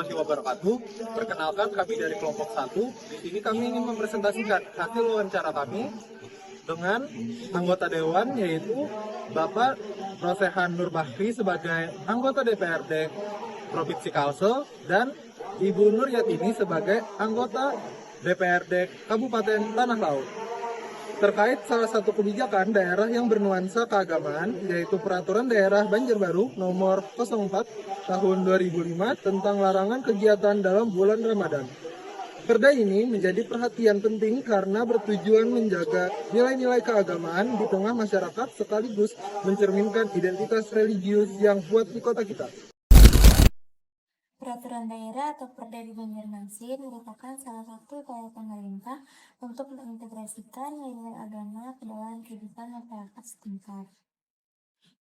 warahmatullahi wabarakatuh. Perkenalkan, kami dari kelompok 1. Di sini kami ingin mempresentasikan hasil wawancara kami dengan anggota dewan, yaitu Bapak Rosehan Nur Bahri sebagai anggota DPRD Provinsi Kalsel dan Ibu Nur Yatini sebagai anggota DPRD Kabupaten Tanah Laut. Terkait salah satu kebijakan daerah yang bernuansa keagamaan, yaitu Peraturan Daerah Banjarbaru Nomor 04 Tahun 2005 tentang larangan kegiatan dalam bulan Ramadan. Perda ini menjadi perhatian penting karena bertujuan menjaga nilai-nilai keagamaan di tengah masyarakat sekaligus mencerminkan identitas religius yang kuat di kota kita. Peraturan daerah atau Perda di Banjarmasin merupakan salah satu upaya pemerintah untuk mengintegrasikan nilai agama ke dalam kehidupan masyarakat setempat.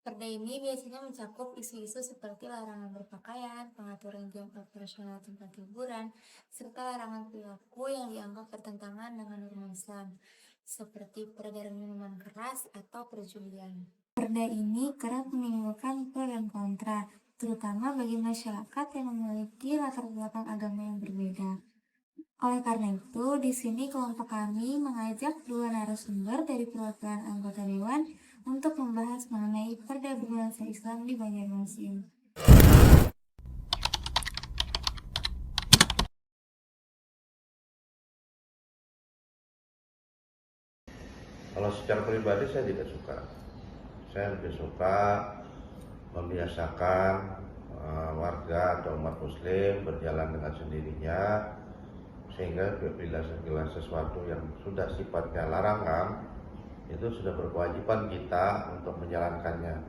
Perda ini biasanya mencakup isu-isu seperti larangan berpakaian, pengaturan jam operasional tempat hiburan, serta larangan perilaku yang dianggap bertentangan dengan norma Islam, seperti peredaran minuman keras atau perjudian. Perda ini kerap menimbulkan pro dan kontra, terutama bagi masyarakat yang memiliki latar belakang agama yang berbeda. Oleh karena itu, di sini kelompok kami mengajak dua narasumber dari perwakilan anggota dewan untuk membahas mengenai Perda bernuansa Islam di Banjarmasin. Kalau secara pribadi saya tidak suka. Saya lebih suka membiasakan warga atau umat muslim berjalan dengan sendirinya, sehingga bila segala sesuatu yang sudah sifatnya larangan itu sudah berkewajiban kita untuk menjalankannya,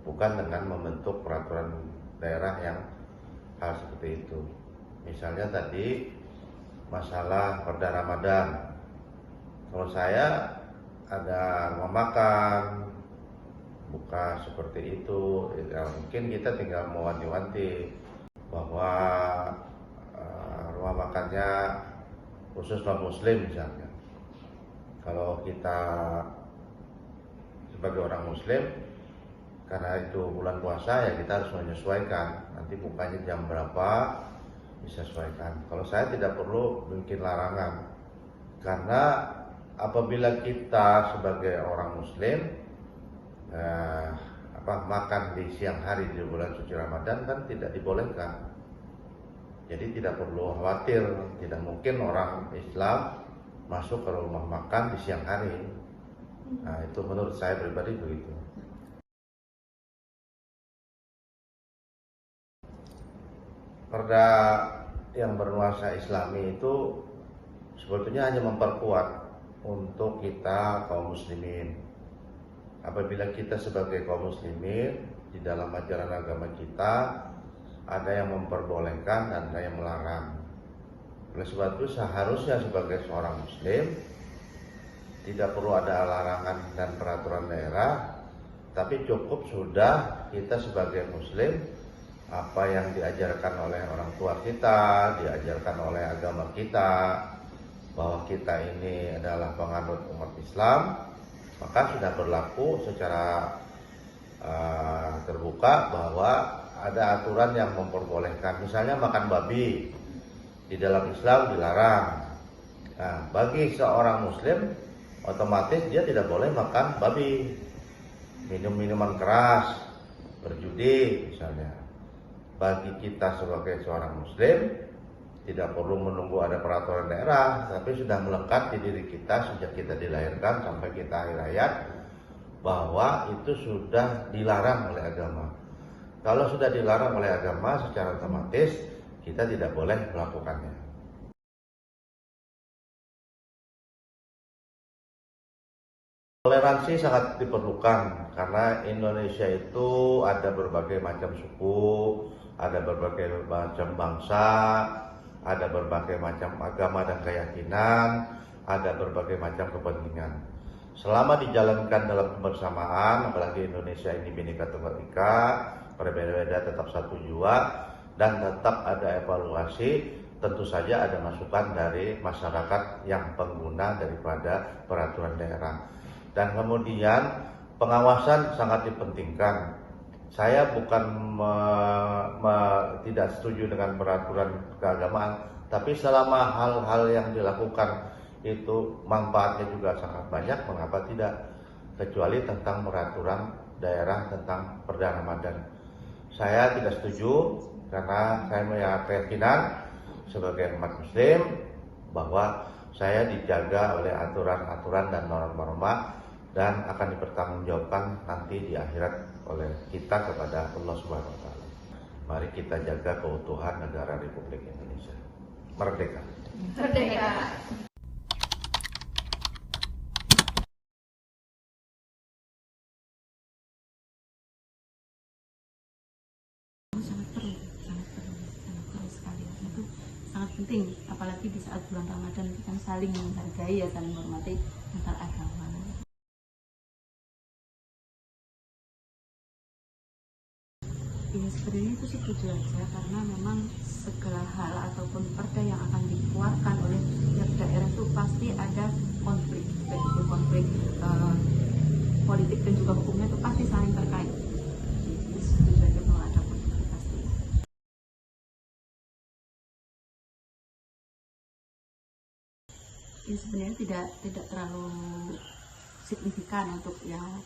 bukan dengan membentuk peraturan daerah yang hal seperti itu. Misalnya tadi masalah Perda Ramadan, kalau saya ada rumah makan buka seperti itu, ya mungkin kita tinggal mewanti-wanti bahwa rumah makannya khusus non muslim misalnya. Kalau kita sebagai orang muslim, karena itu bulan puasa, ya kita harus menyesuaikan nanti bukanya jam berapa, disesuaikan. Kalau saya tidak perlu bikin larangan, karena apabila kita sebagai orang muslim makan di siang hari di bulan suci Ramadan kan tidak dibolehkan. Jadi tidak perlu khawatir, tidak mungkin orang Islam masuk ke rumah makan di siang hari. Nah, itu menurut saya pribadi begitu. Perda yang bernuansa Islami itu sebetulnya hanya memperkuat untuk kita kaum muslimin. Apabila kita sebagai kaum muslimin di dalam ajaran agama kita ada yang memperbolehkan dan ada yang melarang. Oleh sebab itu seharusnya sebagai seorang muslim tidak perlu ada larangan dan peraturan daerah, tapi cukup sudah kita sebagai muslim apa yang diajarkan oleh orang tua kita, diajarkan oleh agama kita, bahwa kita ini adalah penganut umat Islam, maka sudah berlaku secara terbuka bahwa ada aturan yang memperbolehkan. Misalnya makan babi di dalam Islam dilarang. Nah, bagi seorang muslim otomatis dia tidak boleh makan babi, minum minuman keras, berjudi misalnya. Bagi kita sebagai seorang muslim tidak perlu menunggu ada peraturan daerah, tapi sudah melekat di diri kita sejak kita dilahirkan sampai kita akhir hayat bahwa itu sudah dilarang oleh agama. Kalau sudah dilarang oleh agama, secara otomatis kita tidak boleh melakukannya. Toleransi sangat diperlukan karena Indonesia itu ada berbagai macam suku, ada berbagai macam bangsa, ada berbagai macam agama dan keyakinan, ada berbagai macam kepentingan. Selama dijalankan dalam kebersamaan, apalagi Indonesia ini Bhinneka Tunggal Ika, berbeda-beda tetap satu jua, dan tetap ada evaluasi, tentu saja ada masukan dari masyarakat yang pengguna daripada peraturan daerah. Dan kemudian pengawasan sangat dipentingkan. saya bukan tidak setuju dengan peraturan keagamaan, tapi selama hal-hal yang dilakukan itu manfaatnya juga sangat banyak, mengapa tidak? Kecuali tentang peraturan daerah tentang Perda Ramadan. Saya tidak setuju karena saya punya keyakinan sebagai umat muslim bahwa saya dijaga oleh aturan-aturan dan norma-norma dan akan dipertanggungjawabkan nanti di akhirat oleh kita kepada Allah Subhanahu wa taala. Mari kita jaga keutuhan negara Republik Indonesia. Merdeka. Merdeka. Sangat perlu sekali. Itu sangat penting, apalagi di saat bulan Ramadan kita saling menghargai ya, saling menghormati antar agama. Ya sebenarnya itu sih setuju aja, karena memang segala hal ataupun perda yang akan dikeluarkan oleh tiap daerah itu pasti ada konflik, baik itu konflik politik dan juga hukumnya itu pasti saling terkait. Jadi setuju aja kalau ada konflik pasti. Ya sebenarnya tidak terlalu signifikan untuk yang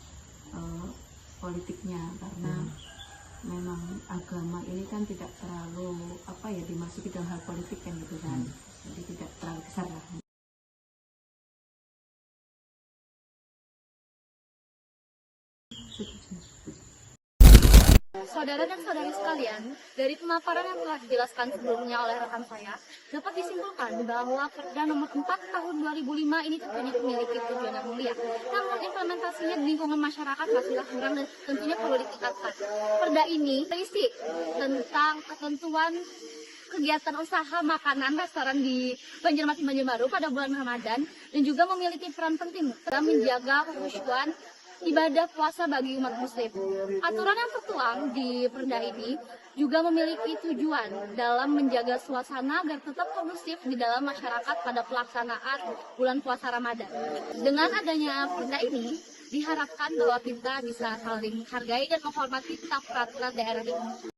politiknya, karena memang agama ini kan tidak terlalu dimasuki dalam hal politik kan gitu kan, jadi tidak terlalu besar lah. Saudara dan saudari sekalian, dari pemaparan yang telah dijelaskan sebelumnya oleh rekan saya, dapat disimpulkan bahwa Perda Nomor 4 Tahun 2005 ini tentunya memiliki tujuan yang mulia. Namun implementasinya di lingkungan masyarakat masihlah kurang dan tentunya perlu ditingkatkan. Perda ini berisi tentang ketentuan kegiatan usaha makanan restoran di Banjarmasin Banjarbaru pada bulan Ramadan dan juga memiliki peran penting dalam menjaga kekhusyuan ibadah puasa bagi umat muslim. Aturan yang tertuang di perda ini juga memiliki tujuan dalam menjaga suasana agar tetap kondusif di dalam masyarakat pada pelaksanaan bulan puasa Ramadan. Dengan adanya perda ini, diharapkan bahwa kita bisa saling menghargai dan menghormati tata peraturan daerah ini.